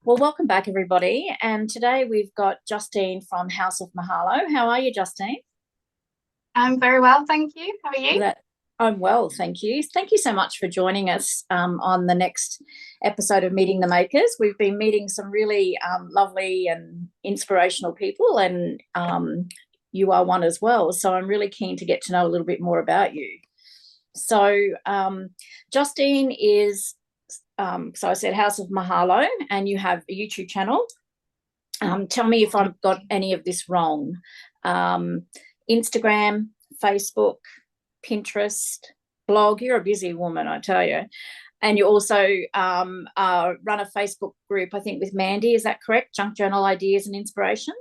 Well, welcome back, everybody. And today we've got Justine from House of Mahalo. How are you, Justine? I'm very well, thank you. How are you? That I'm well, thank you. Thank you so much for joining us on the next episode of Meeting the Makers. We've been meeting some really lovely and inspirational people, and you are one as well. So I'm really keen to get to know a little bit more about you. So Justine is, so I said House of Mahalo, and you have a YouTube channel. Tell me if I've got any of this wrong. Um, Instagram, Facebook, Pinterest, blog. You're a busy woman, I tell you. And you also run a Facebook group, I think, with Mandy. Is that correct? Junk Journal Ideas and Inspiration.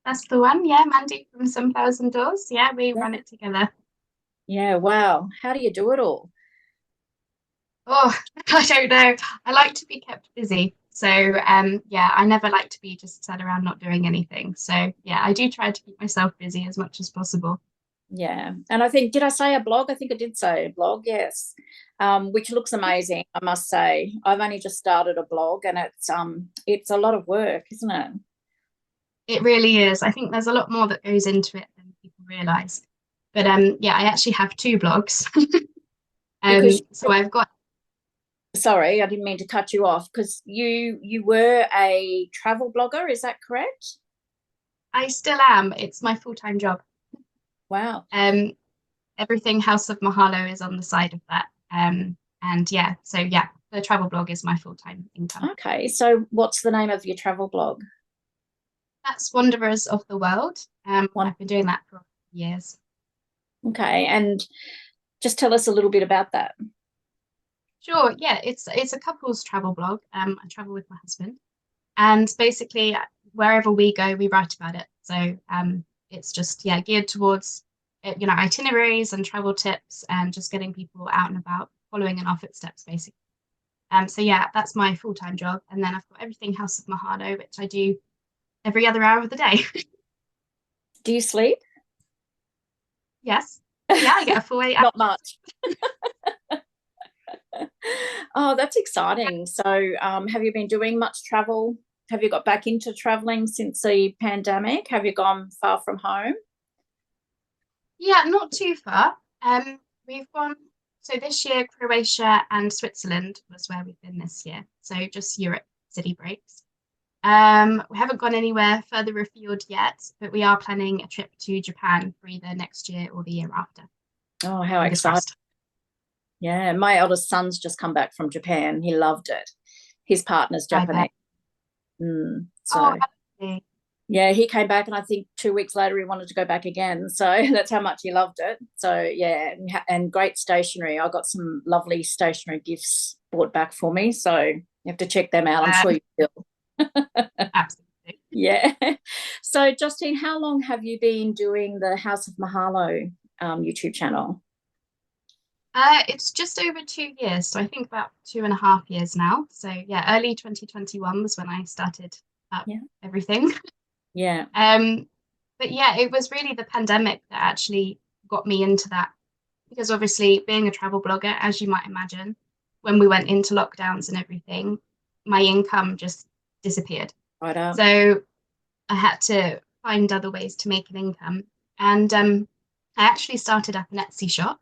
That's the one. Yeah, Mandy from Sunflowers and Doors. Yeah, we Yeah. run it together. Yeah. Wow. How do you do it all? Oh, I don't know. I like to be kept busy. So, yeah, I never like to be just sat around not doing anything. So, yeah, I do try to keep myself busy as much as possible. Yeah. And I think, did I say a blog? I think I did say a blog, yes. Which looks amazing, I must say. I've only just started a blog and it's a lot of work, isn't it? It really is. I think there's a lot more that goes into it than people realize. But yeah, I actually have two blogs. Because So I've got sorry, I didn't mean to cut you off because you were a travel blogger, is that correct? I still am. It's my full-time job. Wow. Um, everything House of Mahalo is on the side of that. And yeah, so yeah, the travel blog is my full-time income. Okay. So what's the name of your travel blog? That's Wanderers of the World. One. I've been doing that for years. Okay. And just tell us a little bit about that. Sure, yeah, it's a couple's travel blog. I travel with my husband, and basically wherever we go, we write about it. So it's just yeah geared towards itineraries and travel tips and just getting people out and about, following in our footsteps, basically. So yeah, that's my full-time job, and then I've got everything House of Mahalo, which I do every other hour of the day. Do you sleep? Yes. Yeah, I get a full 8 hours. Not much. Oh, that's exciting. So, have you been doing much travel? Have you got back into traveling since the pandemic? Have you gone far from home? Yeah, not too far. We've gone, so this year, Croatia and Switzerland was where we've been this year. So just Europe city breaks. We haven't gone anywhere further afield yet, but we are planning a trip to Japan for either next year or the year after. Oh, how Fingers exciting. crossed. Yeah, my eldest son's just come back from Japan. He loved it. His partner's I Japanese. bet. Oh, So absolutely. yeah, he came back, and I think 2 weeks later he wanted to go back again. So that's how much he loved it. So yeah, and great stationery. I got some lovely stationery gifts brought back for me. So you have to check them out. I'm Uh, sure you will. absolutely. Yeah. So Justine, how long have you been doing the House of Mahalo YouTube channel? It's just over 2 years, so I think about 2.5 years now. So yeah, early 2021 was when I started up Yeah. everything. Yeah. Um, but yeah, it was really the pandemic that actually got me into that because obviously being a travel blogger, as you might imagine, when we went into lockdowns and everything, my income just disappeared. Right up. So I had to find other ways to make an income. And I actually started up an Etsy shop,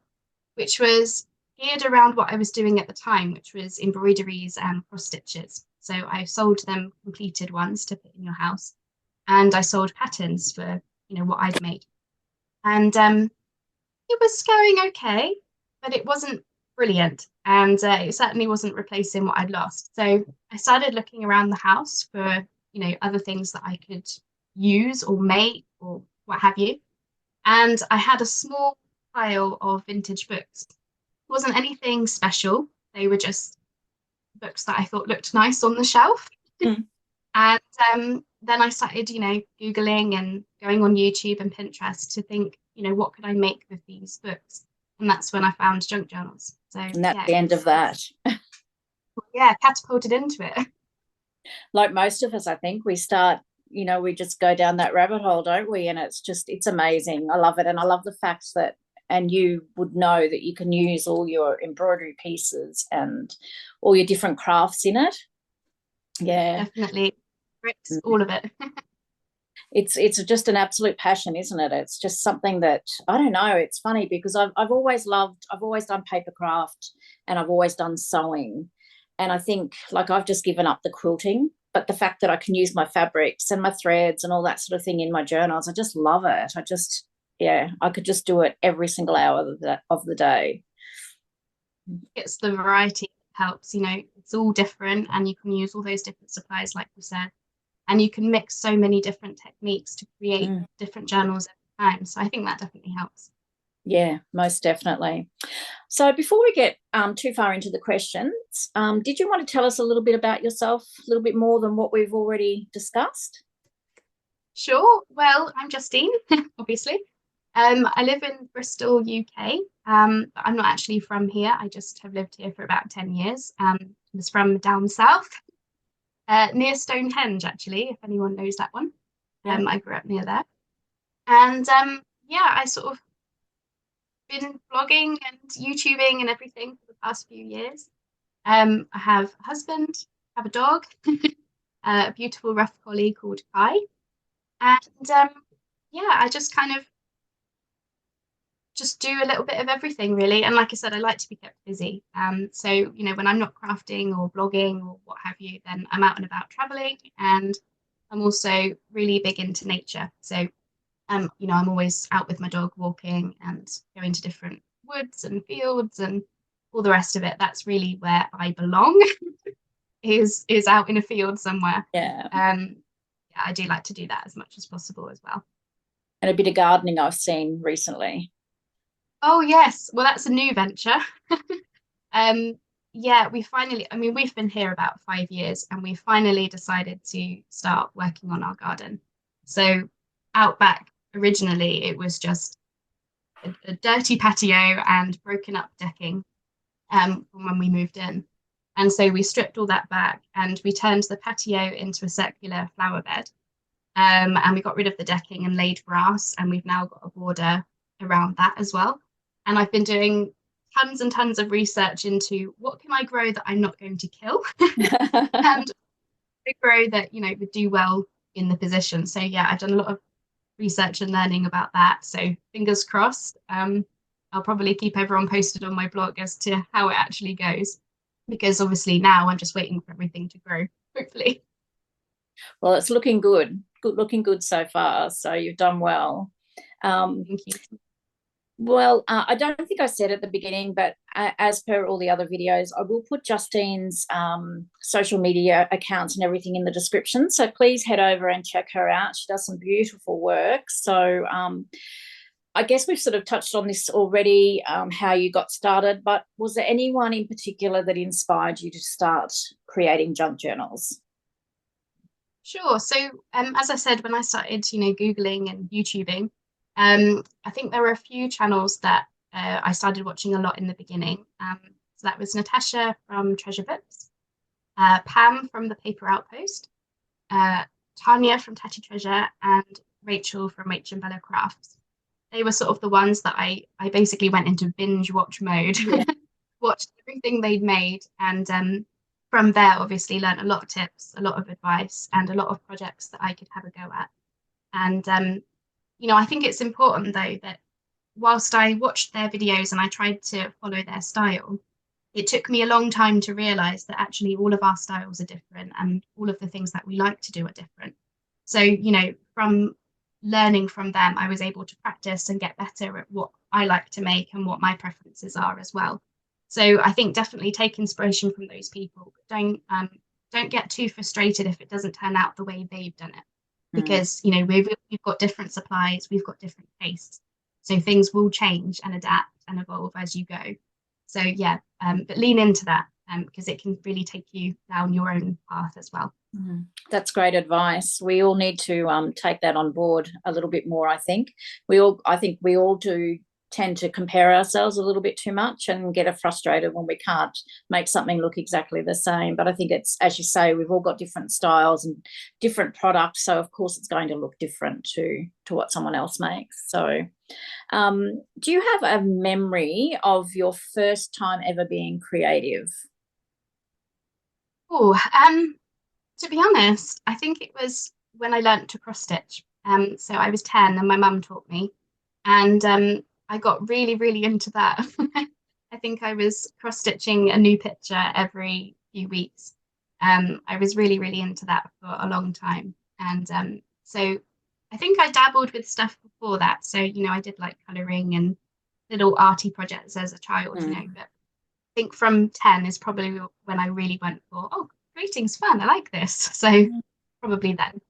which was geared around what I was doing at the time, which was embroideries and cross stitches. So I sold them completed ones to put in your house, and I sold patterns for what I'd made. And it was going okay, but it wasn't brilliant, and it certainly wasn't replacing what I'd lost. So I started looking around the house for other things that I could use or make or what have you. And I had a small pile of vintage books. It wasn't anything special. They were just books that I thought looked nice on the shelf. Mm. And then I started, Googling and going on YouTube and Pinterest to think, what could I make with these books? And that's when I found junk journals. So And that's yeah, the end of that. yeah, catapulted into it. Like most of us, I think we start, we just go down that rabbit hole, don't we? And it's amazing. I love it. And I love the fact that, and you would know that you can use all your embroidery pieces and all your different crafts in it. Yeah. Definitely bricks, all of it. It's just an absolute passion, isn't it? It's just something that I don't know. It's funny because I've always loved. I've always done paper craft, and I've always done sewing, and I think like I've just given up the quilting. But the fact that I can use my fabrics and my threads and all that sort of thing in my journals, I just love it. I just, yeah, I could just do it every single hour of the day. It's the variety that helps, it's all different and you can use all those different supplies, like you said, and you can mix so many different techniques to create Mm. different journals every time. So I think that definitely helps. Yeah, most definitely. So before we get too far into the questions, did you want to tell us a little bit about yourself, a little bit more than what we've already discussed? Sure. Well, I'm Justine, obviously. I live in Bristol, UK. But I'm not actually from here. I just have lived here for about 10 years. I was from down south, near Stonehenge, actually, if anyone knows that one. Yeah. I grew up near there. And yeah, I sort of been blogging and YouTubing and everything for the past few years. I have a husband, have a dog, a beautiful rough collie called Kai. And yeah, I just kind of just do a little bit of everything really. And like I said, I like to be kept busy. So, when I'm not crafting or blogging or what have you, then I'm out and about traveling. And I'm also really big into nature. So, I'm always out with my dog walking and going to different woods and fields and all the rest of it. That's really where I belong, is out in a field somewhere. Yeah. Yeah, I do like to do that as much as possible as well. And a bit of gardening I've seen recently. Oh yes, well that's a new venture. Um, yeah, we've been here about 5 years and we finally decided to start working on our garden. So out back originally it was just a dirty patio and broken up decking from when we moved in. And so we stripped all that back and we turned the patio into a circular flower bed. And we got rid of the decking and laid grass, and we've now got a border around that as well. And I've been doing tons and tons of research into what can I grow that I'm not going to kill and grow that, would do well in the position. So yeah, I've done a lot of research and learning about that. So fingers crossed. I'll probably keep everyone posted on my blog as to how it actually goes, because obviously now I'm just waiting for everything to grow, hopefully. Well, it's looking good. Looking good so far. So you've done well. Thank you. Well, I don't think I said at the beginning, but as per all the other videos, I will put Justine's social media accounts and everything in the description. So please head over and check her out. She does some beautiful work. So I guess we've sort of touched on this already, how you got started, but was there anyone in particular that inspired you to start creating junk journals? Sure. So, as I said, when I started, Googling and YouTubing, I think there were a few channels that I started watching a lot in the beginning. So that was Natasha from Treasure Books, Pam from the Paper Outpost, uh, Tanya from Tatty Treasure, and Rachel from Rach and Bella Crafts. They were sort of the ones that I basically went into binge watch mode, Yeah. watched everything they'd made, and from there, obviously, learned a lot of tips, a lot of advice, and a lot of projects that I could have a go at. And I think it's important though that whilst I watched their videos and I tried to follow their style, it took me a long time to realize that actually all of our styles are different and all of the things that we like to do are different. So, from learning from them, I was able to practice and get better at what I like to make and what my preferences are as well. So I think definitely take inspiration from those people, but don't get too frustrated if it doesn't turn out the way they've done it, Mm. because we've got different supplies, we've got different tastes, so things will change and adapt and evolve as you go. So yeah, but lean into that because it can really take you down your own path as well. That's great advice. We all need to take that on board a little bit more. I think we all do tend to compare ourselves a little bit too much and get frustrated when we can't make something look exactly the same. But I think it's, as you say, we've all got different styles and different products, so of course it's going to look different to what someone else makes. So, do you have a memory of your first time ever being creative? Oh, To be honest, I think it was when I learnt to cross stitch. So I was 10 and my mum taught me. And I got really, really into that. I think I was cross stitching a new picture every few weeks. I was really, really into that for a long time. And so I think I dabbled with stuff before that. So, I did like colouring and little arty projects as a child, Mm. but I think from 10 is probably when I really went for, oh, creating's fun. I like this. So probably then.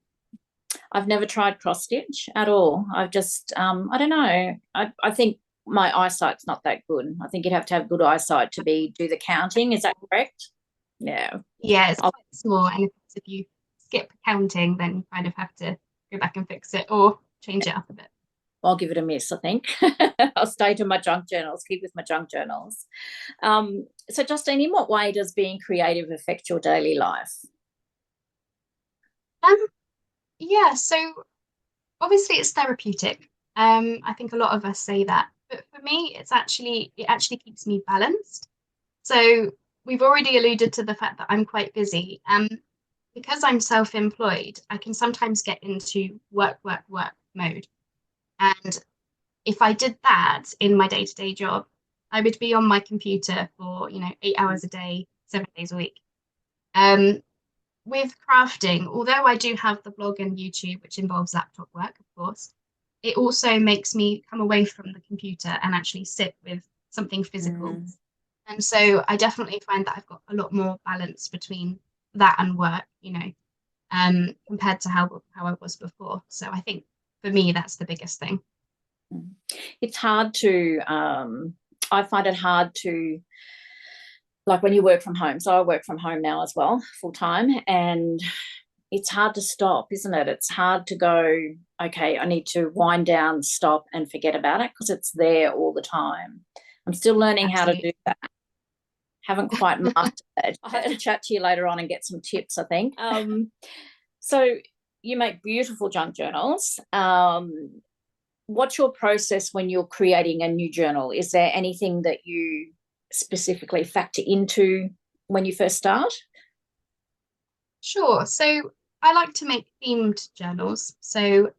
I've never tried cross stitch at all. I've just, I don't know. I think my eyesight's not that good. I think you'd have to have good eyesight to do the counting. Is that correct? Yeah. Yeah, it's I'll, quite small. And if you skip counting, then you kind of have to go back and fix it or change it up a bit. I'll give it a miss, I think. I'll stay to my junk journals, keep with my junk journals. So, Justine, in what way does being creative affect your daily life? Um, yeah, so obviously it's therapeutic. I think a lot of us say that, but for me, it actually keeps me balanced. So we've already alluded to the fact that I'm quite busy. Because I'm self-employed, I can sometimes get into work, work, work mode. And if I did that in my day-to-day job, I would be on my computer for, 8 hours a day, 7 days a week. Um, with crafting, although I do have the blog and YouTube, which involves laptop work, of course, it also makes me come away from the computer and actually sit with something physical. Mm. And so I definitely find that I've got a lot more balance between that and work, compared to how I was before. So I think for me, that's the biggest thing. It's hard to, I find it hard to, like when you work from home. So I work from home now as well, full time. And it's hard to stop, isn't it? It's hard to go, okay, I need to wind down, stop, and forget about it because it's there all the time. I'm still learning how to do Absolutely. that. Haven't quite mastered it. I have to chat to you later on and get some tips, I think. So you make beautiful junk journals. What's your process when you're creating a new journal? Is there anything that you specifically factor into when you first start? Sure. So I like to make themed journals. So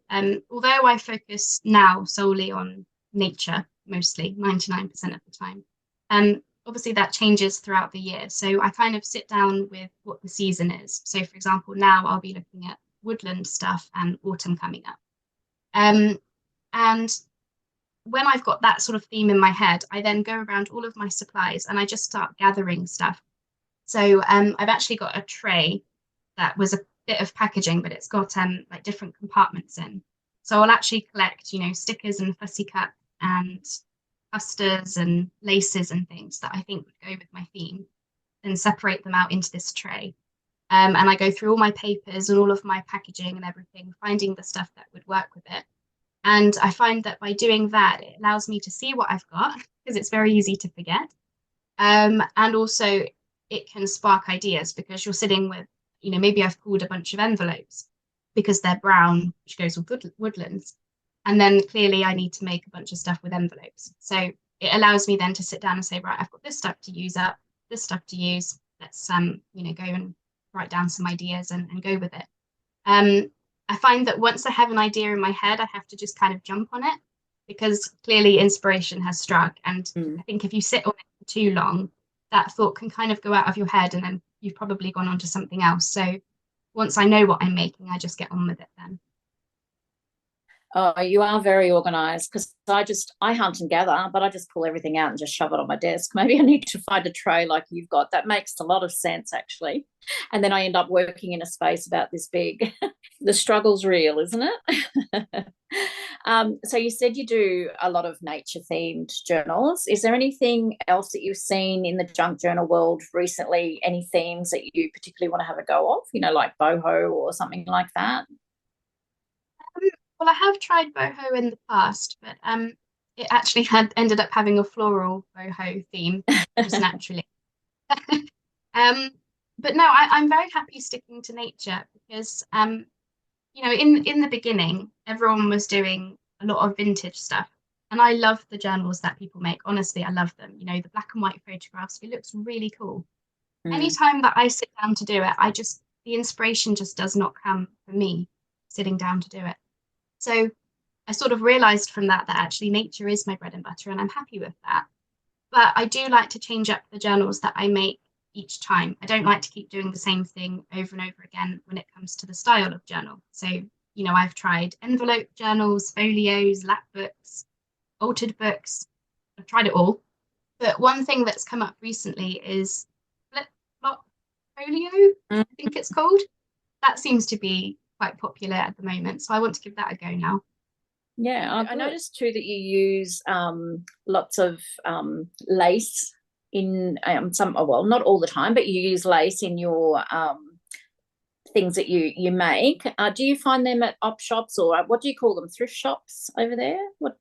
although I focus now solely on nature, mostly 99% of the time, obviously that changes throughout the year. So I kind of sit down with what the season is. So for example, now I'll be looking at woodland stuff and autumn coming up. Um, and when I've got that sort of theme in my head, I then go around all of my supplies and I just start gathering stuff. So I've actually got a tray that was a bit of packaging, but it's got like different compartments in. So I'll actually collect, stickers and fussy cut and clusters and laces and things that I think would go with my theme and separate them out into this tray. And I go through all my papers and all of my packaging and everything, finding the stuff that would work with it. And I find that by doing that, it allows me to see what I've got because it's very easy to forget. And also, it can spark ideas because you're sitting with, maybe I've pulled a bunch of envelopes because they're brown, which goes with woodlands. And then clearly, I need to make a bunch of stuff with envelopes. So it allows me then to sit down and say, right, I've got this stuff to use up, this stuff to use. Let's, go and write down some ideas and go with it. Um, I find that once I have an idea in my head, I have to just kind of jump on it because clearly inspiration has struck. And Mm. I think if you sit on it for too long, that thought can kind of go out of your head and then you've probably gone on to something else. So once I know what I'm making, I just get on with it then. Oh, you are very organized because I hunt and gather, but I just pull everything out and just shove it on my desk. Maybe I need to find a tray like you've got. That makes a lot of sense, actually. And then I end up working in a space about this big. The struggle's real, isn't it? So you said you do a lot of nature themed journals. Is there anything else that you've seen in the junk journal world recently? Any themes that you particularly want to have a go of, like boho or something like that? Well, I have tried boho in the past, but it actually had ended up having a floral boho theme just naturally. Um, but no, I'm very happy sticking to nature because in the beginning, everyone was doing a lot of vintage stuff. And I love the journals that people make. Honestly, I love them. The black and white photographs, it looks really cool. Mm. Anytime that I sit down to do it, I just the inspiration just does not come from me sitting down to do it. So I sort of realized from that actually nature is my bread and butter, and I'm happy with that. But I do like to change up the journals that I make each time. I don't like to keep doing the same thing over and over again when it comes to the style of journal. So, I've tried envelope journals, folios, lap books, altered books. I've tried it all. But one thing that's come up recently is flip flop folio, I think it's called. That seems to be quite popular at the moment. So I want to give that a go now. Yeah, I noticed too that you use lots of lace in some, well, not all the time, but you use lace in your things that you make. Do you find them at op shops, or what do you call them, thrift shops over there? What?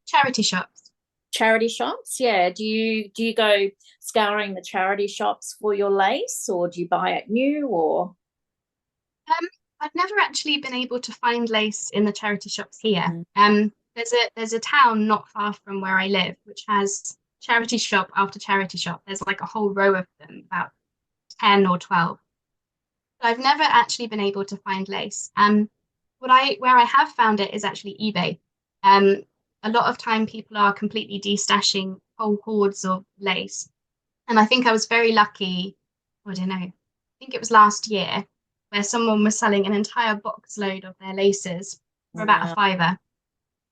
Charity shops. Charity shops, yeah. Do you go scouring the charity shops for your lace, or do you buy it new, or? I've never actually been able to find lace in the charity shops here. There's a town not far from where I live, which has charity shop after charity shop. There's like a whole row of them, about 10 or 12. So I've never actually been able to find lace. Where I have found it is actually eBay. A lot of time people are completely destashing whole hordes of lace. And I think I was very lucky, I don't know, I think it was last year, where someone was selling an entire box load of their laces for about a £5.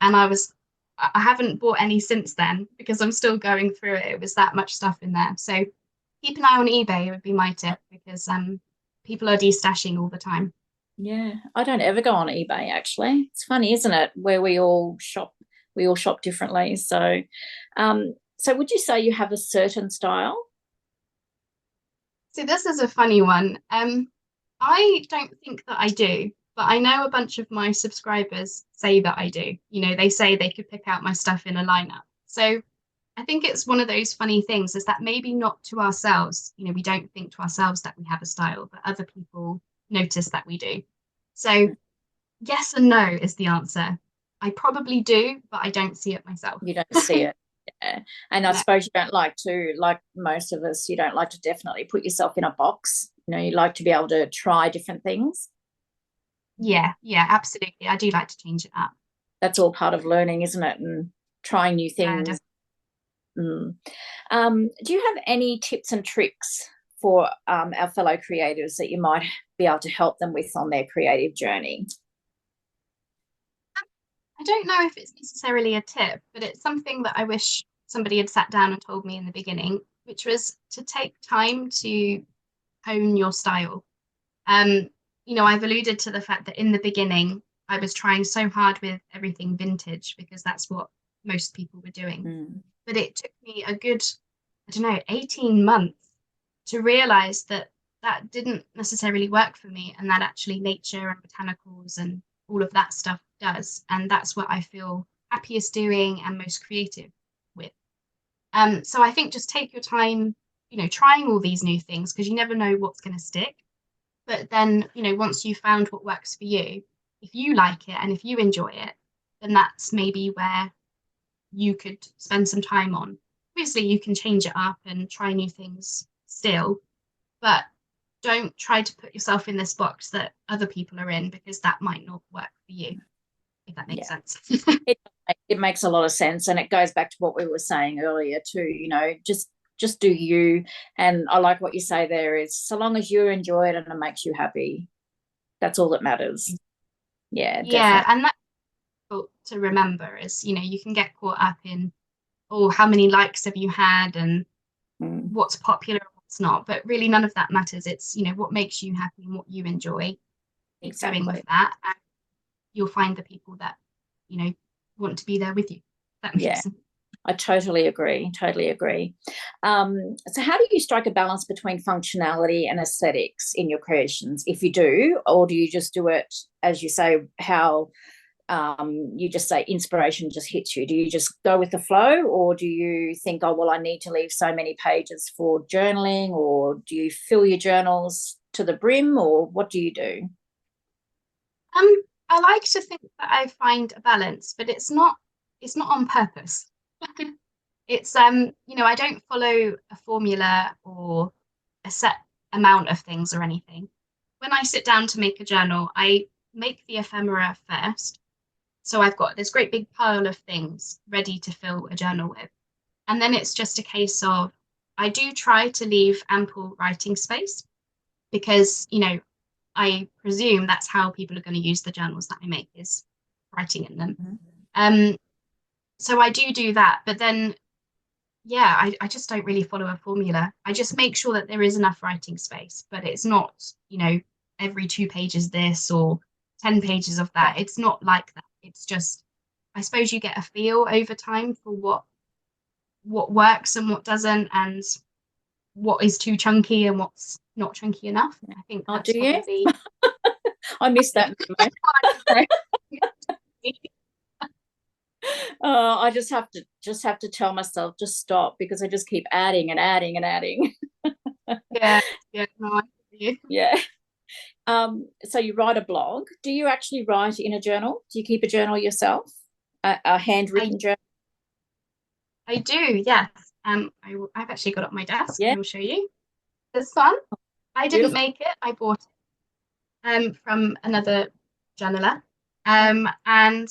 And I haven't bought any since then because I'm still going through it. It was that much stuff in there. So keep an eye on eBay would be my tip, because people are destashing all the time. Yeah, I don't ever go on eBay, actually. It's funny, isn't it? Where we all shop differently. So, so would you say you have a certain style? So this is a funny one. I don't think that I do, but I know a bunch of my subscribers say that I do. They say they could pick out my stuff in a lineup. So I think it's one of those funny things, is that maybe not to ourselves, we don't think to ourselves that we have a style, but other people notice that we do. So yes and no is the answer. I probably do, but I don't see it myself. You don't see it. Yeah. And I suppose you don't like to, like most of us, you don't like to definitely put yourself in a box. You like to be able to try different things. Yeah, absolutely. I do like to change it up. That's all part of learning, isn't it? And trying new things. Do you have any tips and tricks for our fellow creators that you might be able to help them with on their creative journey? I don't know if it's necessarily a tip, but it's something that I wish somebody had sat down and told me in the beginning, which was to take time to hone your style. I've alluded to the fact that in the beginning, I was trying so hard with everything vintage because that's what most people were doing. But it took me a good, 18 months to realize that didn't necessarily work for me, and that actually nature and botanicals and all of that stuff does. And that's what I feel happiest doing and most creative with. So I think just take your time, trying all these new things, because you never know what's going to stick. But then, once you've found what works for you, if you like it and if you enjoy it, then that's maybe where you could spend some time on. Obviously, you can change it up and try new things still, but don't try to put yourself in this box that other people are in, because that might not work for you, if that makes sense. It makes a lot of sense, and it goes back to what we were saying earlier too. Just do you. And I like what you say there is, so long as you enjoy it and it makes you happy, that's all that matters. Yeah, definitely. And that's difficult to remember is, you can get caught up in, how many likes have you had and what's popular and what's not, but really none of that matters. It's, what makes you happy and what you enjoy. Keep going with that, and you'll find the people that, want to be there with you. That makes sense. I totally agree. So how do you strike a balance between functionality and aesthetics in your creations, if you do, or do you just do it, as you say, how you just say inspiration just hits you? Do you just go with the flow, or do you think, oh, well, I need to leave so many pages for journaling, or do you fill your journals to the brim, or what do you do? I like to think that I find a balance, but it's not on purpose. It's I don't follow a formula or a set amount of things or anything. when I sit down to make a journal, I make the ephemera first. So I've got this great big pile of things ready to fill a journal with. And then it's just a case of I do try to leave ample writing space because, I presume that's how people are going to use the journals that I make is writing in them. Mhm. So I do that, but then yeah, I just don't really follow a formula. I just make sure that there is enough writing space, but it's not, every 2 pages this or 10 pages of that. Yeah. It's not like that. It's just, I suppose you get a feel over time for what works and what doesn't, and what is too chunky and what's not chunky enough. I think Oh, that's do you? probably I missed that memo. I just have to tell myself just stop because I just keep adding and adding and adding. yeah, yeah, no, I hear you. Yeah. So you write a blog. Do you actually write in a journal? Do you keep a journal yourself? A I handwritten journal? I do, yes. I've actually got it on my desk. Yeah. I will show you. This one, I didn't Beautiful. make it. I bought it from another journaler. Yeah. And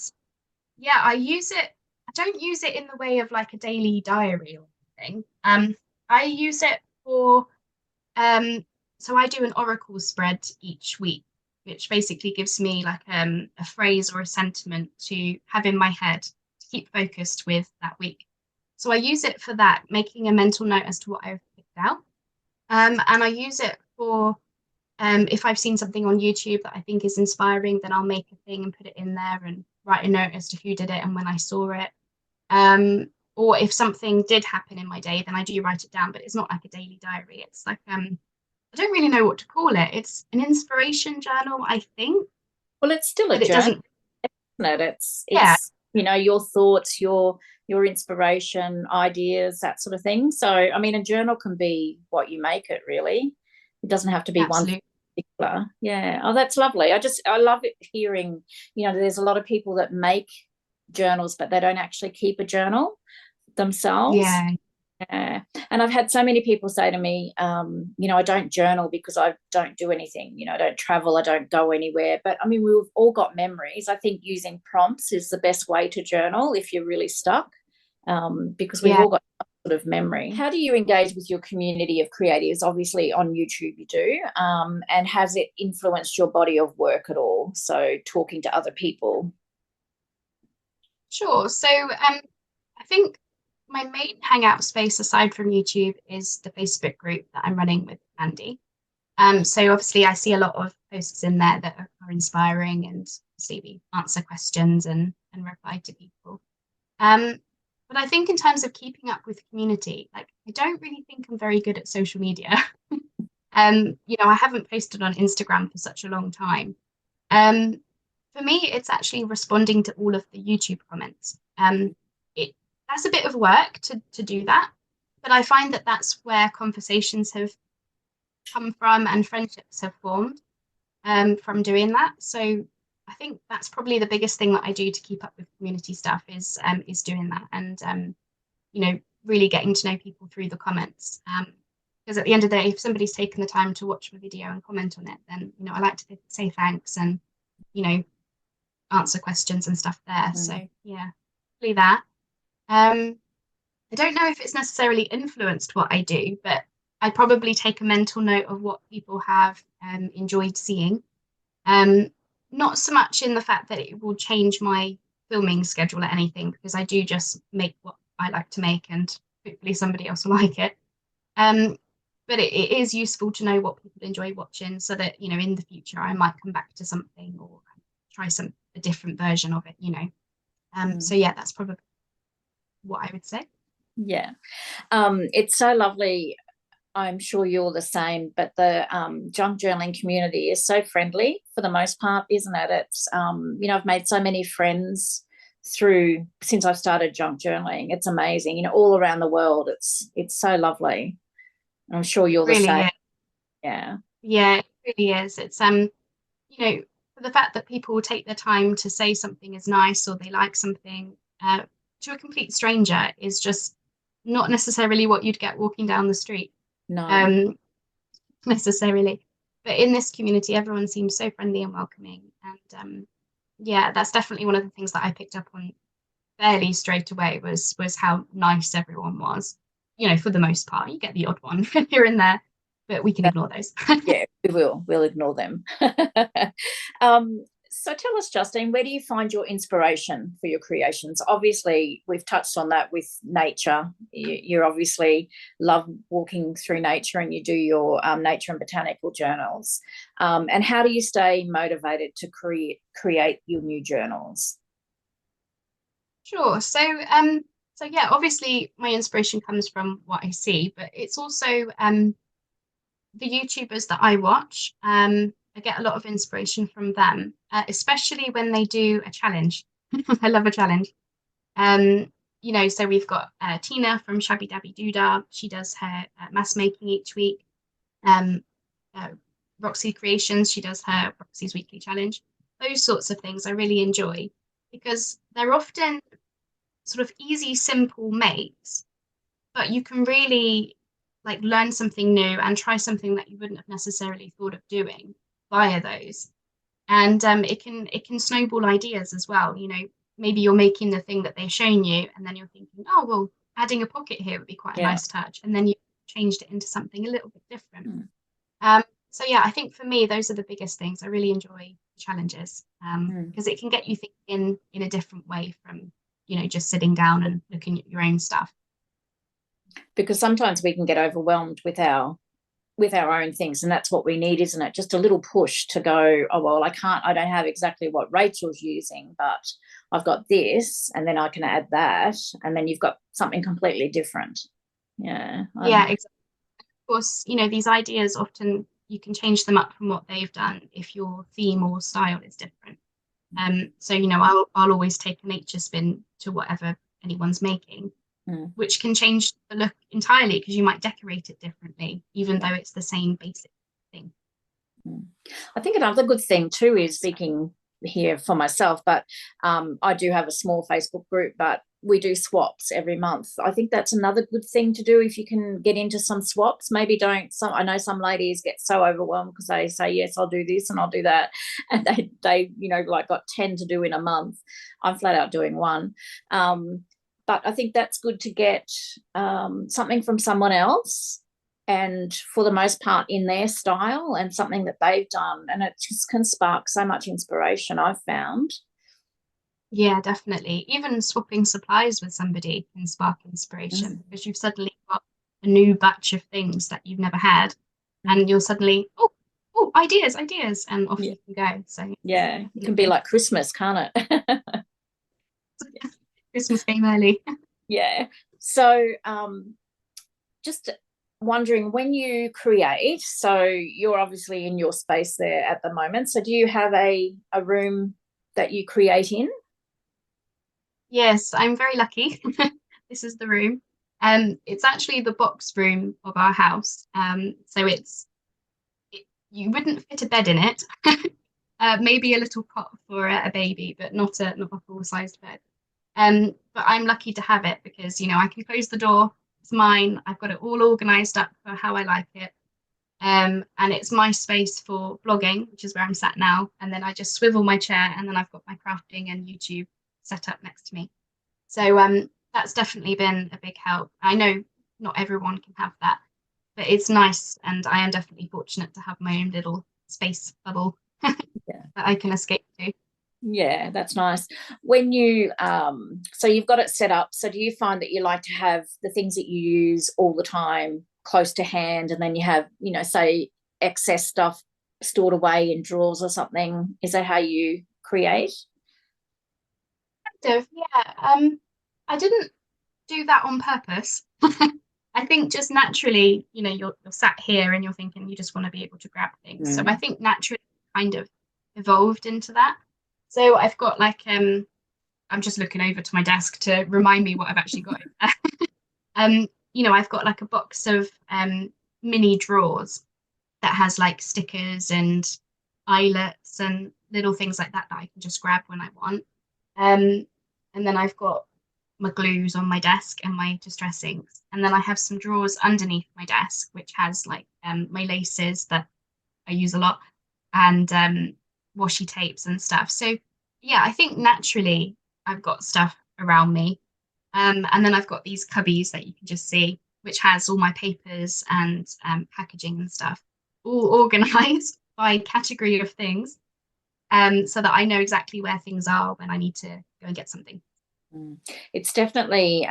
yeah, I use it. I don't use it in the way of like a daily diary or anything. I use it for so I do an oracle spread each week, which basically gives me like a phrase or a sentiment to have in my head to keep focused with that week. So I use it for that, making a mental note as to what I've picked out. And I use it for if I've seen something on YouTube that I think is inspiring, then I'll make a thing and put it in there and write a note as to who did it and when I saw it. Or if something did happen in my day, then I do write it down, but it's not like a daily diary. It's like I don't really know what to call it. It's an inspiration journal, I think, Well, it's still a but it journal, doesn't. isn't it? Yeah, It's your thoughts, your inspiration, ideas, that sort of thing. So, I mean, a journal can be what you make it, really. It doesn't have to be one absolutely. particular. Yeah. Oh, that's lovely. I love it hearing, there's a lot of people that make journals, but they don't actually keep a journal themselves. Yeah, Yeah. And I've had so many people say to me, I don't journal because I don't do anything. I don't travel, I don't go anywhere. But I mean, we've all got memories. I think using prompts is the best way to journal if you're really stuck, because we've yeah. all got sort of memory. How do you engage with your community of creatives? Obviously, on YouTube, you do. And has it influenced your body of work at all? So, talking to other people. Sure. So, I think my main hangout space aside from YouTube is the Facebook group that I'm running with Andy. So obviously I see a lot of posts in there that are inspiring and see we answer questions and reply to people. But I think in terms of keeping up with community, like I don't really think I'm very good at social media. I haven't posted on Instagram for such a long time. Um, for me, it's actually responding to all of the YouTube comments. It That's a bit of work to do that, but I find that that's where conversations have come from and friendships have formed from doing that. So I think that's probably the biggest thing that I do to keep up with community stuff is doing that and really getting to know people through the comments. Because at the end of the day, if somebody's taken the time to watch my video and comment on it, then I like to say thanks and you know answer questions and stuff there. So Mm. yeah, really that. Um, I don't know if it's necessarily influenced what I do, but I probably take a mental note of what people have enjoyed seeing. Um, Not so much in the fact that it will change my filming schedule or anything, because I do just make what I like to make and hopefully somebody else will like it. Um, but it is useful to know what people enjoy watching so that, in the future I might come back to something or try a different version of it. So Mm. yeah, that's probably what I would say. Yeah. It's so lovely. I'm sure you're the same, but the junk journaling community is so friendly for the most part, isn't it? It's I've made so many friends since I've started junk journaling. It's amazing, all around the world. It's so lovely. I'm sure It you're the really same. is. Yeah. Yeah, it really is. It's for the fact that people will take the time to say something is nice or they like something to a complete stranger is just not necessarily what you'd get walking down the street. No. Um, necessarily. But in this community, everyone seems so friendly and welcoming. And yeah, that's definitely one of the things that I picked up on fairly straight away was how nice everyone was. For the most part, you get the odd one here and there, but we can ignore those. Yeah, we'll ignore them. So tell us, Justine, where do you find your inspiration for your creations? Obviously, we've touched on that with nature. You obviously love walking through nature, and you do your nature and botanical journals. And how do you stay motivated to create your new journals? Sure. So yeah, obviously my inspiration comes from what I see, but it's also the YouTubers that I watch. I get a lot of inspiration from them, especially when they do a challenge. I love a challenge. So we've got Tina from Shabby Dabby Doodah. She does her mask making each week. Um, uh, Roxy Creations, she does her Roxy's weekly challenge. Those sorts of things I really enjoy because they're often sort of easy, simple makes, but you can really like learn something new and try something that you wouldn't have necessarily thought of doing via those. And it can snowball ideas as well. Maybe you're making the thing that they've shown you, and then you're thinking, oh well, adding a pocket here would be quite a Yeah. nice touch, and then you changed it into something a little bit different. Mm. So yeah, I think for me those are the biggest things. I really enjoy challenges because it can get you thinking in a different way from just sitting down and looking at your own stuff. Because sometimes we can get overwhelmed with our own things, and that's what we need, isn't it? Just a little push to go, oh well, I don't have exactly what Rachel's using, but I've got this, and then I can add that, and then you've got something completely different. Yeah. Yeah, exactly. Of course, these ideas often you can change them up from what they've done if your theme or style is different. So I'll always take a nature spin to whatever anyone's making, which can change the look entirely because you might decorate it differently, even though it's the same basic thing. I think another good thing too is, speaking here for myself, but I do have a small Facebook group, but we do swaps every month. I think that's another good thing to do if you can get into some swaps. Maybe don't. I know some ladies get so overwhelmed because they say, yes, I'll do this and I'll do that, and they like got 10 to do in a month. I'm flat out doing one. But I think that's good to get something from someone else, and for the most part in their style and something that they've done, and it just can spark so much inspiration, I've found. Yeah, definitely. Even swapping supplies with somebody can spark inspiration because you've suddenly got a new batch of things that you've never had, and you're suddenly, oh, ideas, and off you can go. So yeah, it can be like Christmas, can't it? Christmas came early. Yeah. So just wondering, when you create, so you're obviously in your space there at the moment, so do you have a room that you create in? Yes, I'm very lucky. This is the room. It's actually the box room of our house. So you wouldn't fit a bed in it. Maybe a little cot for a baby, but not a full-sized bed. But I'm lucky to have it because I can close the door. It's mine. I've got it all organized up for how I like it. And it's my space for blogging, which is where I'm sat now. And then I just swivel my chair, and then I've got my crafting and YouTube set up next to me. So that's definitely been a big help. I know not everyone can have that, but it's nice, and I am definitely fortunate to have my own little space bubble that I can escape to. Yeah, that's nice. When you so you've got it set up, so do you find that you like to have the things that you use all the time close to hand, and then you have, say, excess stuff stored away in drawers or something? Is that how you create? Kind of, yeah. I didn't do that on purpose. I think just naturally, you're sat here and you're thinking you just want to be able to grab things. So I think naturally kind of evolved into that. So I've got like I'm just looking over to my desk to remind me what I've actually got over there. I've got like a box of mini drawers that has like stickers and eyelets and little things like that I can just grab when I want. And then I've got my glues on my desk and my distress inks. And then I have some drawers underneath my desk, which has like my laces that I use a lot, and washi tapes and stuff. So yeah, I think naturally I've got stuff around me. And then I've got these cubbies that you can just see, which has all my papers and packaging and stuff, all organized by category of things, so that I know exactly where things are when I need to go and get something. It's definitely,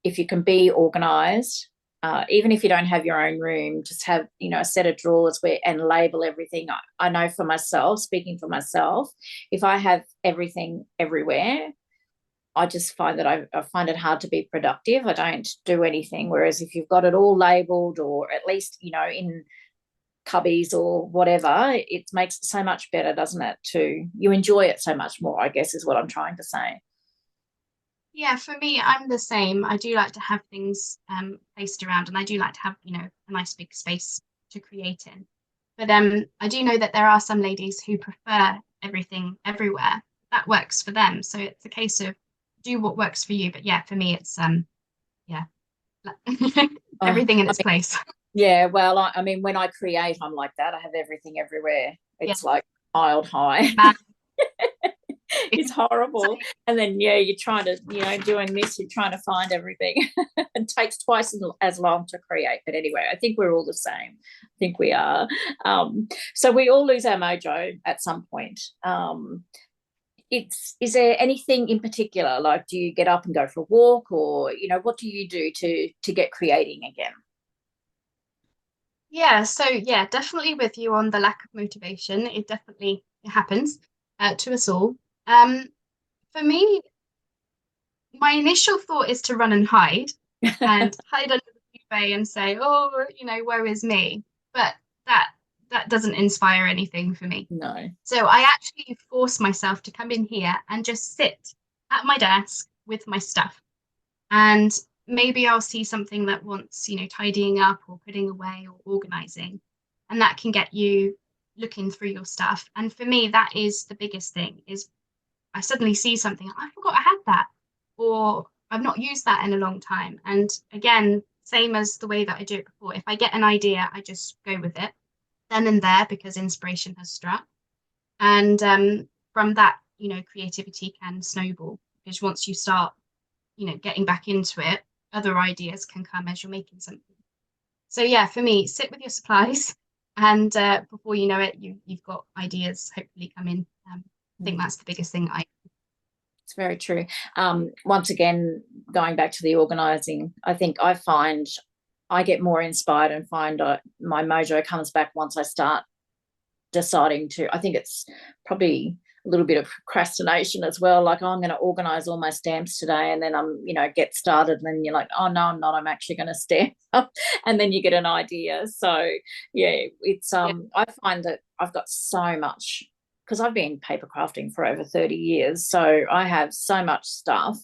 if you can be organized, even if you don't have your own room, just have, a set of drawers where and label everything. I know for myself, speaking for myself, if I have everything everywhere, I just find that I find it hard to be productive. I don't do anything. Whereas if you've got it all labeled, or at least, in cubbies or whatever, it makes it so much better, doesn't it? You enjoy it so much more, I guess, is what I'm trying to say. Yeah, for me, I'm the same. I do like to have things placed around, and I do like to have, a nice big space to create in. But I do know that there are some ladies who prefer everything everywhere. That works for them. So it's a case of do what works for you. But yeah, for me, it's yeah, Oh, everything in its place. yeah, well, I mean, when I create, I'm like that. I have everything everywhere. Yeah, It's like child high. man. It's horrible. And then, yeah, you're trying to, doing this, you're trying to find everything. It takes twice as long to create. But anyway, I think we're all the same. I think we are. So we all lose our mojo at some point. Is there anything in particular, like do you get up and go for a walk, or what do you do to get creating again? Yeah, so yeah, definitely with you on the lack of motivation. It definitely happens to us all. Um, for me, my initial thought is to run and hide under the duvet and say, "Oh, woe is me." But that that doesn't inspire anything for me. No. So I actually force myself to come in here and just sit at my desk with my stuff. And maybe I'll see something that wants, tidying up or putting away or organizing. And that can get you looking through your stuff. And for me, that is the biggest thing is I suddenly see something, I forgot I had that, or I've not used that in a long time. And again, same as the way that I do it before. If I get an idea, I just go with it then and there because inspiration has struck. And from that, creativity can snowball because once you start, getting back into it, other ideas can come as you're making something. So yeah, for me, sit with your supplies, and before you know it, you've got ideas hopefully come in. I think that's the biggest thing. It's very true. Once again, going back to the organising, I think I find I get more inspired and find my mojo comes back once I start deciding to. I think it's probably a little bit of procrastination as well. Like, oh, I'm going to organise all my stamps today, and then get started, and then you're like, oh no, I'm not. I'm actually going to stamp, and then you get an idea. So yeah, it's Yeah. I find that I've got so much because I've been paper crafting for over 30 years, so I have so much stuff.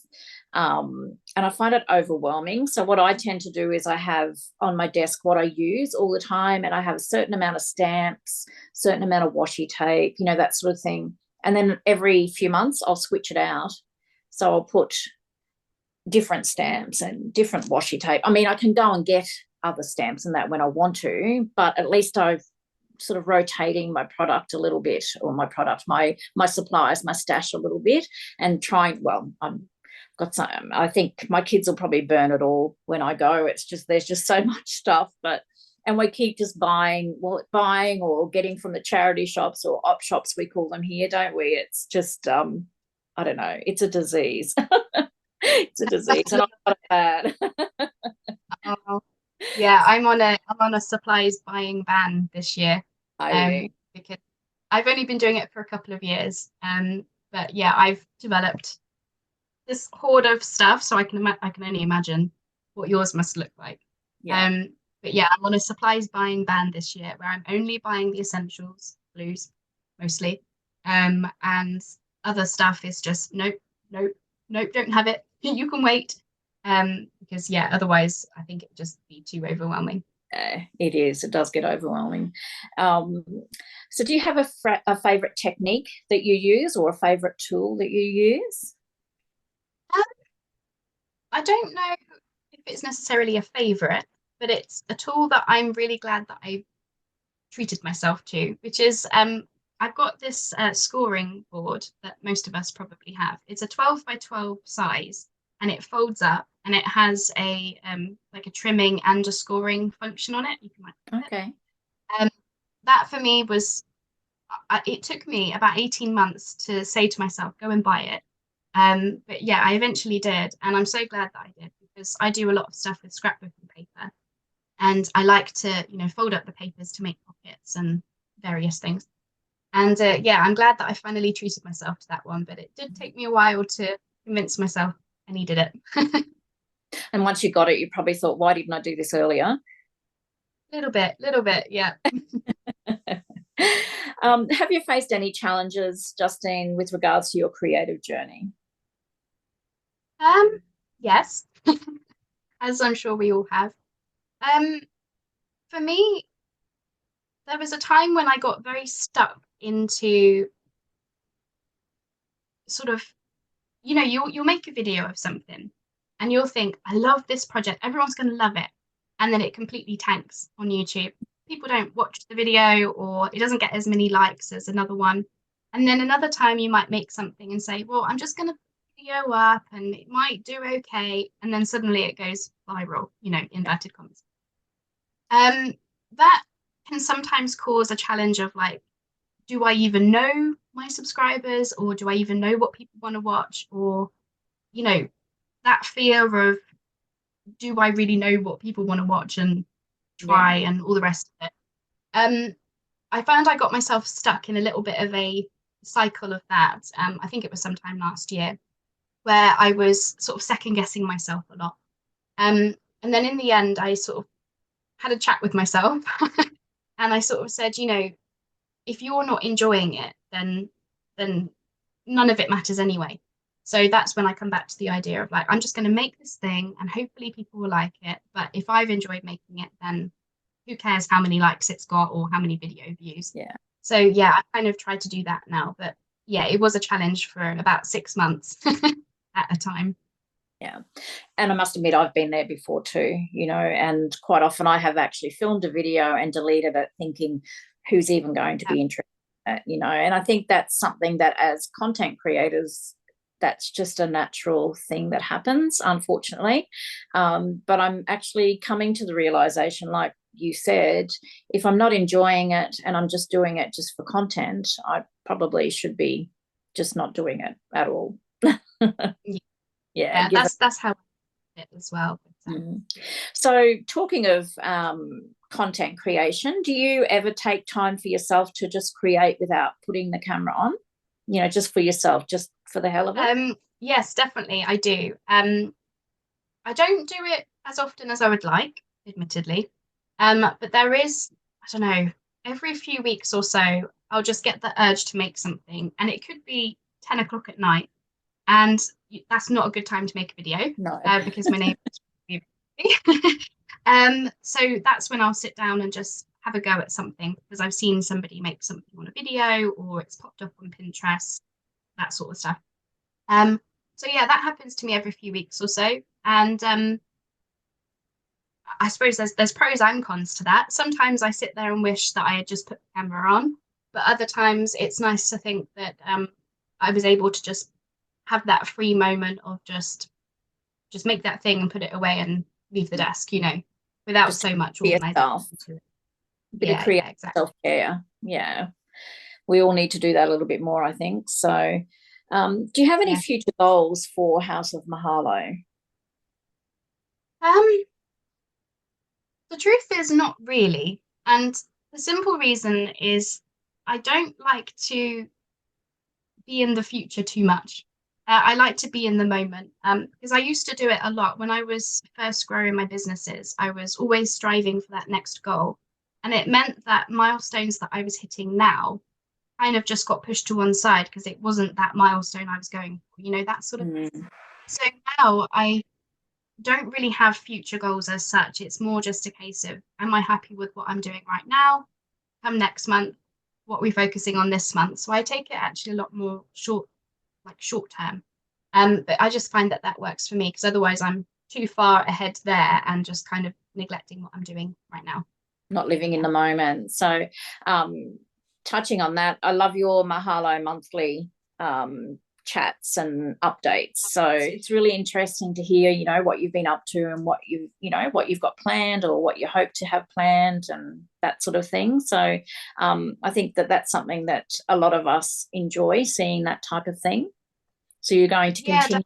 And I find it overwhelming. So what I tend to do is I have on my desk what I use all the time, and I have a certain amount of stamps, certain amount of washi tape, that sort of thing. And then every few months I'll switch it out. So I'll put different stamps and different washi tape. I mean, I can go and get other stamps and that when I want to, but at least I've sort of rotating my product a little bit, or my supplies, my stash a little bit, and trying. Well, I'm got some. I think my kids will probably burn it all when I go. It's just there's just so much stuff, and we keep just buying or getting from the charity shops or op shops we call them here, don't we? It's just I don't know. It's a disease. It's a disease, and I'm not bad. Oh, yeah, I'm on a supplies buying ban this year, Are you? because I've only been doing it for a couple of years. But yeah, I've developed this hoard of stuff, so I can only imagine what yours must look like. Yeah. But yeah, I'm on a supplies buying ban this year where I'm only buying the essentials, blues mostly, and other stuff is just nope, nope, nope, don't have it. You can wait, because yeah, otherwise I think it'd just be too overwhelming. It is. It does get overwhelming. Um, so, do you have a favorite technique that you use, or a favorite tool that you use? Um, I don't know if it's necessarily a favorite, but it's a tool that I'm really glad that I treated myself to, which is I've got this scoring board that most of us probably have. It's a 12 by 12 size, and it folds up, and it has a like a trimming and a scoring function on it. You can like Okay. um, that for me was it took me about 18 months to say to myself, go and buy it. But yeah, I eventually did, and I'm so glad that I did because I do a lot of stuff with scrapbooking paper, and I like to, fold up the papers to make pockets and various things. And yeah, I'm glad that I finally treated myself to that one, but it did take me a while to convince myself I needed it. And once you got it, you probably thought, why didn't I do this earlier? Little bit, yeah. Have you faced any challenges, Justine, with regards to your creative journey? Yes, as I'm sure we all have. Um, for me, there was a time when I got very stuck into sort of, you'll make a video of something and you'll think, I love this project, everyone's going to love it. And then it completely tanks on YouTube. People don't watch the video, or it doesn't get as many likes as another one. And then another time you might make something and say, well, I'm just going to put the video up and it might do okay. And then suddenly it goes viral, inverted commas. That can sometimes cause a challenge of like, do I even know my subscribers, or do I even know what people want to watch? Or, that fear of, do I really know what people want to watch and try Yeah. and all the rest of it? I found I got myself stuck in a little bit of a cycle of that. I think it was sometime last year where I was sort of second guessing myself a lot. And then in the end, I sort of had a chat with myself and I sort of said, if you're not enjoying it, then none of it matters anyway. So that's when I come back to the idea of like, I'm just going to make this thing and hopefully people will like it. But if I've enjoyed making it, then who cares how many likes it's got or how many video views? Yeah. So yeah, I kind of tried to do that now. But yeah, it was a challenge for about 6 months at a time. Yeah. And I must admit, I've been there before too, and quite often I have actually filmed a video and deleted it thinking, who's even going to be interested in it, and I think that's something that as content creators, that's just a natural thing that happens, unfortunately. But I'm actually coming to the realization, like you said, if I'm not enjoying it and I'm just doing it just for content, I probably should be just not doing it at all. Yeah, Yeah, give it. that's how I did it as well. But, So, talking of content creation, do you ever take time for yourself to just create without putting the camera on? Just for yourself, just for the hell of it? yes, definitely, I do. I don't do it as often as I would like, admittedly. But there is, I don't know, every few weeks or so, I'll just get the urge to make something, and it could be 10 o'clock at night, and that's not a good time to make a video No. because my neighbors. So that's when I'll sit down and just have a go at something because I've seen somebody make something on a video or it's popped up on Pinterest, that sort of stuff. So yeah, that happens to me every few weeks or so, and I suppose there's pros and cons to that. Sometimes I sit there and wish that I had just put the camera on, but other times it's nice to think that I was able to just have that free moment of just make that thing and put it away and leave the desk, without Just so much for organization yourself, to it. a bit of Yeah, creative exactly. self-care. Yeah, we all need to do that a little bit more, I think. So, do you have any Yeah. future goals for House of Mahalo? Um, the truth is not really. And the simple reason is I don't like to be in the future too much. I like to be in the moment because I used to do it a lot when I was first growing my businesses. I was always striving for that next goal. And it meant that milestones that I was hitting now kind of just got pushed to one side because it wasn't that milestone I was going for, that sort of thing. Mm. So now I don't really have future goals as such. It's more just a case of, am I happy with what I'm doing right now? Come next month, what are we focusing on this month? So I take it actually a lot more short term. But I just find that that works for me because otherwise I'm too far ahead there and just kind of neglecting what I'm doing right now. not living in the moment. So touching on that, I love your Mahalo monthly chats and updates. So it's really interesting to hear, you know, what you've been up to and what what you've got planned or what you hope to have planned and that sort of thing. So I think that that's something that a lot of us enjoy, seeing that type of thing. So you're going to continue.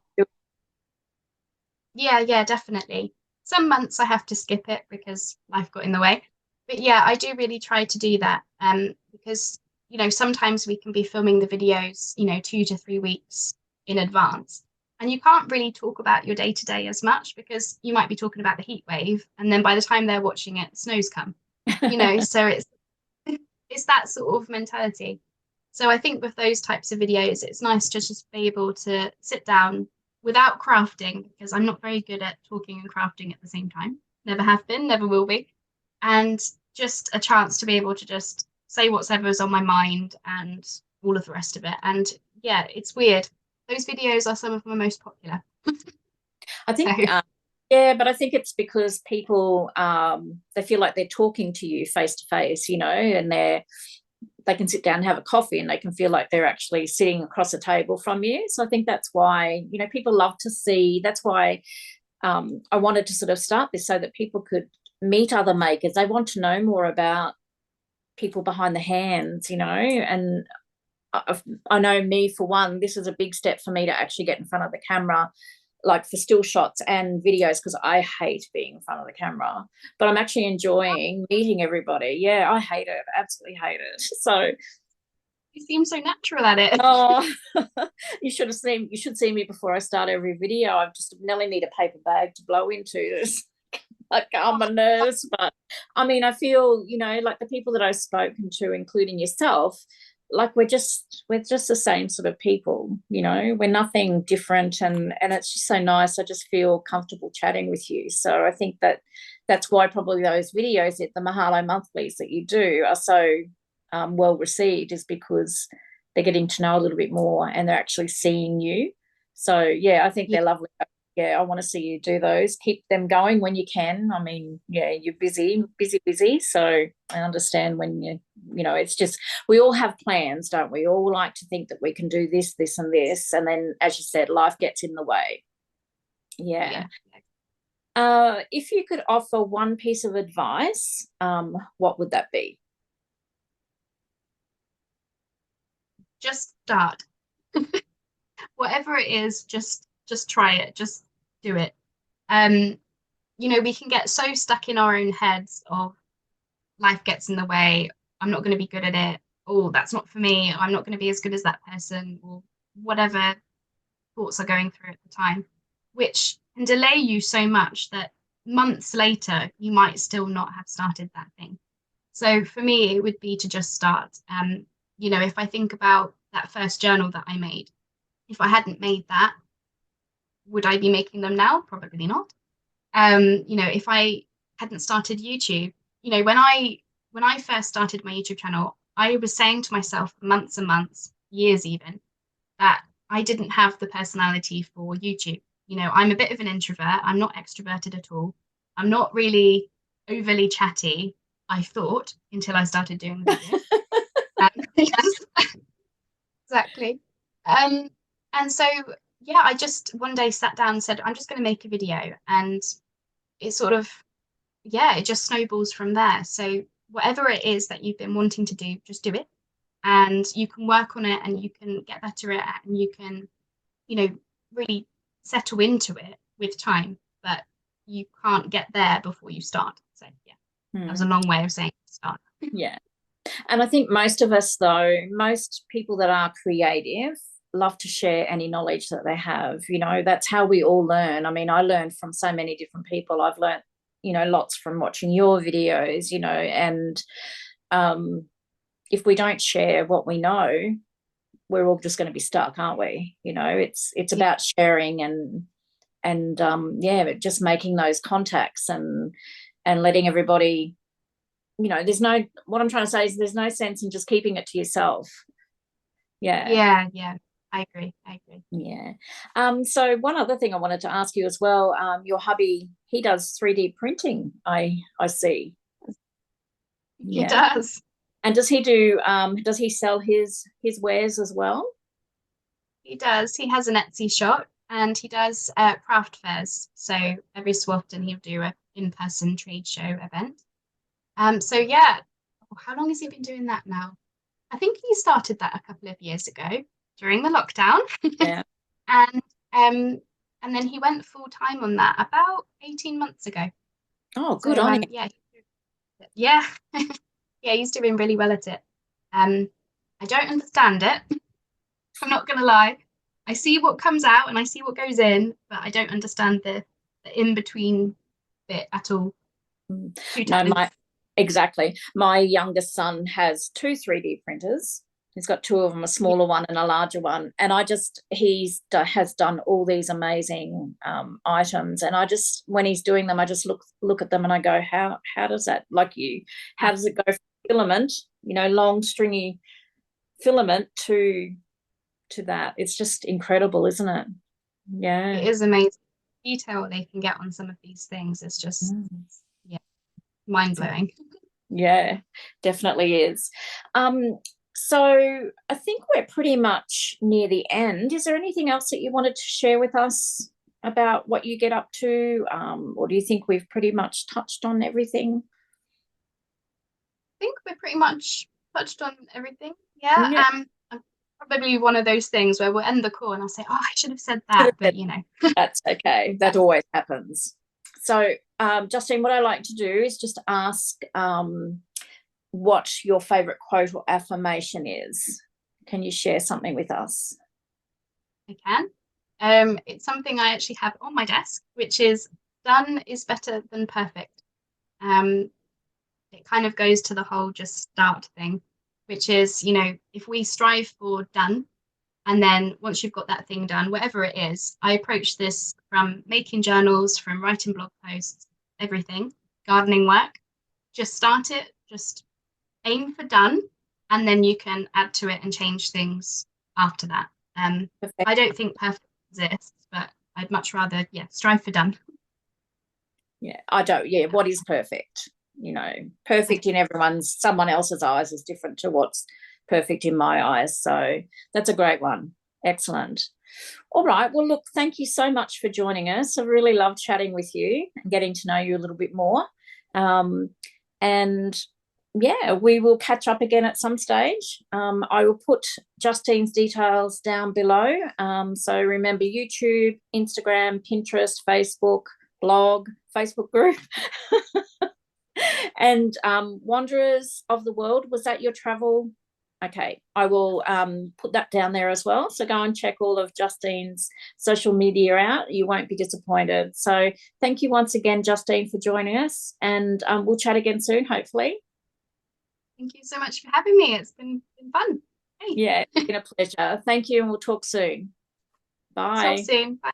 Yeah, definitely. Some months I have to skip it because life got in the way. But yeah, I do really try to do that. Because, sometimes we can be filming the videos, 2 to 3 weeks in advance. And you can't really talk about your day to day as much because you might be talking about the heat wave, and then by the time they're watching it, snow's come. So it's that sort of mentality. So I think with those types of videos, it's nice to just be able to sit down without crafting, because I'm not very good at talking and crafting at the same time. Never have been, never will be. And just a chance to be able to just say whatever's on my mind and all of the rest of it. And yeah, it's weird. Those videos are some of my most popular. I think, yeah, but I think it's because people, they feel like they're talking to you face to face, and they can sit down and have a coffee and they can feel like they're actually sitting across a table from you. So I think that's why, people love to see. That's why I wanted to sort of start this so that people could meet other makers. They want to know more about people behind the hands, and I know me, for one, this is a big step for me to actually get in front of the camera, like for still shots and videos, because I hate being in front of the camera, but I'm actually enjoying meeting everybody. Yeah, I hate it, absolutely hate it. So you seem so natural at it. Oh, you should see me before I start every video. I just nearly need a paper bag to blow into this. Like, calm my nerves. But I mean, I feel, like the people that I've spoken to, including yourself, like we're just the same sort of people, we're nothing different, and it's just so nice. I just feel comfortable chatting with you. So I think that's why probably those videos at the Mahalo monthlies that you do are so well received, is because they're getting to know a little bit more and they're actually seeing you. So yeah, I think they're lovely. Yeah, I want to see you do those. Keep them going when you can. I mean, yeah, you're busy. So I understand when it's just, we all have plans, don't we? All like to think that we can do this, this, and this. And then, as you said, life gets in the way. Yeah. If you could offer one piece of advice, what would that be? Just start. Whatever it is, just try it. Just do it. We can get so stuck in our own heads of life gets in the way. I'm not going to be good at it. Oh, that's not for me. I'm not going to be as good as that person, or whatever thoughts are going through at the time, which can delay you so much that months later you might still not have started that thing. So for me, it would be to just start. If I think about that first journal that I made, if I hadn't made that, would I be making them now? Probably not. If I hadn't started YouTube, when I first started my YouTube channel, I was saying to myself for months and months, years even, that I didn't have the personality for YouTube. I'm a bit of an introvert. I'm not extroverted at all. I'm not really overly chatty, I thought, until I started doing the video. Yes, exactly. And so, yeah, I just one day sat down and said, I'm just going to make a video. And it sort of, yeah, it just snowballs from there. So whatever it is that you've been wanting to do, just do it. And you can work on it and you can get better at it and you can, really settle into it with time. But you can't get there before you start. So yeah, that was a long way of saying start. Yeah. And I think most of us, though, most people that are creative love to share any knowledge that they have. That's how we all learn. I mean, I learned from so many different people. I've learned, lots from watching your videos, and if we don't share what we know, we're all just going to be stuck, aren't we? It's about sharing and just making those contacts and letting everybody, what I'm trying to say is there's no sense in just keeping it to yourself. Yeah. I agree. Yeah. So one other thing I wanted to ask you as well, your hubby, he does 3D printing, I see. He does. And does he sell his wares as well? He does. He has an Etsy shop and he does craft fairs. So every so often he'll do a in-person trade show event. So yeah, how long has he been doing that now? I think he started that a couple of years ago during the lockdown. Yeah. And then he went full time on that about 18 months ago. Oh, good on him. Yeah. Yeah, he's doing really well at it. I don't understand it. I'm not gonna lie. I see what comes out and I see what goes in, but I don't understand the in-between bit at all. No, exactly. My youngest son has two 3D printers. He's got two of them, a smaller one and a larger one. And has done all these amazing items. And when he's doing them, I just look at them and I go, how does that, how does it go from filament, long stringy filament to that? It's just incredible, isn't it? Yeah. It is amazing. The detail they can get on some of these things is just mind-blowing. Yeah, definitely is. So I think we're pretty much near the end. Is there anything else that you wanted to share with us about what you get up to? Or do you think we've pretty much touched on everything? I think we're pretty much touched on everything. Yeah. I'm probably one of those things where we'll end the call and I'll say, oh, I should have said that, but That's okay. That always happens. So, Justine, what I like to do is just ask what your favorite quote or affirmation is. Can you share something with us? I can. It's something I actually have on my desk, which is done is better than perfect. It kind of goes to the whole just start thing, which is, if we strive for done, and then once you've got that thing done, whatever it is, I approach this from making journals, from writing blog posts, everything, gardening work. Just start it, just aim for done, and then you can add to it and change things after that. I don't think perfect exists, but I'd much rather, strive for done. Yeah, I don't. Yeah, what is perfect? Perfect in someone else's eyes is different to what's perfect in my eyes. So that's a great one. Excellent. All right. Well, look, thank you so much for joining us. I really loved chatting with you and getting to know you a little bit more. And yeah, we will catch up again at some stage. I will put Justine's details down below. So remember YouTube, Instagram, Pinterest, Facebook, blog, Facebook group. And Wanderers of the World, was that your travel? Okay, I will put that down there as well. So go and check all of Justine's social media out. You won't be disappointed. So thank you once again, Justine, for joining us. And we'll chat again soon, hopefully. Thank you so much for having me. It's been fun. Hey. Yeah, it's been a pleasure. Thank you, and we'll talk soon. Bye. Talk soon. Bye.